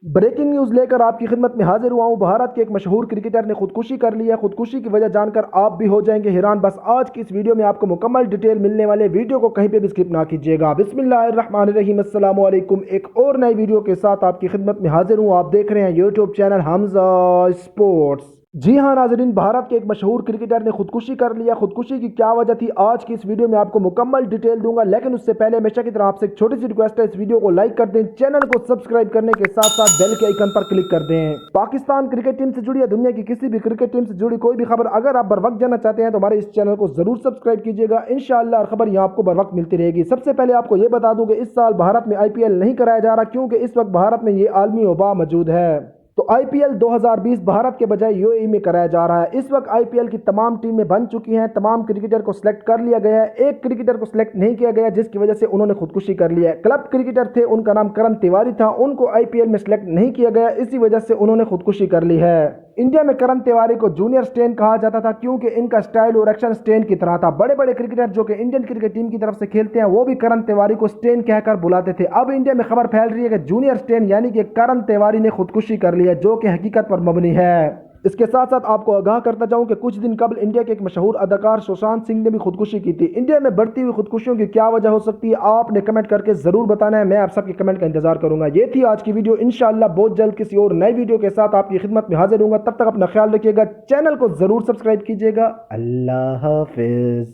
Breaking news लेकर आपकी खिदमत में हाजिर हुआ हूं। भारत के एक मशहूर क्रिकेटर ने खुदकुशी कर ली है। खुदकुशी की वजह जानकर आप भी हो जाएंगे हैरान। बस आज की इस वीडियो में आपको मुकम्मल डिटेल मिलने वाले, वीडियो को कहीं पे भी स्किप ना कीजिएगा। बिस्मिल्लाहिर्रहमानिर्रहीम, अस्सलाम वालेकुम। एक और नई वीडियो के साथ आपकी खिदमत में हाजिर हूं। आप देख रहे हैं यूट्यूब चैनल हमजा स्पोर्ट्स। जी हाँ नाजरीन, भारत के एक मशहूर क्रिकेटर ने खुदकुशी कर लिया। खुदकुशी की क्या वजह थी, आज की इस वीडियो में आपको मुकम्मल डिटेल दूंगा। लेकिन उससे पहले हमेशा की तरह आपसे एक छोटी सी रिक्वेस्ट है, इस वीडियो को लाइक कर दें, चैनल को सब्सक्राइब करने के साथ साथ बेल के आइकन पर क्लिक कर दें। पाकिस्तान क्रिकेट टीम से जुड़ी या दुनिया की किसी भी क्रिकेट टीम से जुड़ी कोई भी खबर अगर आप बर वक्त जानना चाहते हैं तो हमारे इस चैनल को जरूर सब्सक्राइब कीजिएगा। इंशाअल्लाह खबर यहाँ आपको बर वक्त मिलती रहेगी। सबसे पहले आपको ये बता दूं कि इस साल भारत में IPL नहीं कराया जा रहा, क्योंकि इस वक्त भारत में ये आलमी वबा मौजूद है। तो IPL 2020 भारत के बजाय UAE में कराया जा रहा है। इस वक्त IPL की तमाम टीमें बन चुकी हैं, तमाम क्रिकेटर को सिलेक्ट कर लिया गया है। एक क्रिकेटर को सिलेक्ट नहीं किया गया, जिसकी वजह से उन्होंने खुदकुशी कर लिया है। क्लब क्रिकेटर थे, उनका नाम करण तिवारी था, उनको IPL में सिलेक्ट नहीं किया गया, इसी वजह से उन्होंने खुदकुशी कर ली है। इंडिया में करण तिवारी को जूनियर स्टेन कहा जाता था, क्योंकि इनका स्टाइल और एक्शन स्टेन की तरह था। बड़े बड़े क्रिकेटर जो कि इंडियन क्रिकेट टीम की तरफ से खेलते हैं, वो भी करण तिवारी को स्टेन कहकर बुलाते थे। अब इंडिया में खबर फैल रही है कि जूनियर स्टेन यानी कि करण तिवारी ने खुदकुशी कर ली है, जो कि हकीकत पर मबनी है। इसके साथ साथ आपको आगाह करता जाऊं कि कुछ दिन कबल इंडिया के एक मशहूर अदाकार सुशांत सिंह ने भी खुदकुशी की थी। इंडिया में बढ़ती हुई खुदकुशियों की क्या वजह हो सकती है, आपने कमेंट करके जरूर बताना है। मैं आप सबके कमेंट का इंतजार करूंगा। ये थी आज की वीडियो। इंशाअल्लाह बहुत जल्द किसी और नई वीडियो के साथ आपकी खिदमत में हाजिर होऊंगा। तब तक अपना ख्याल रखिएगा, चैनल को जरूर सब्सक्राइब कीजिएगा। अल्लाह हाफिज।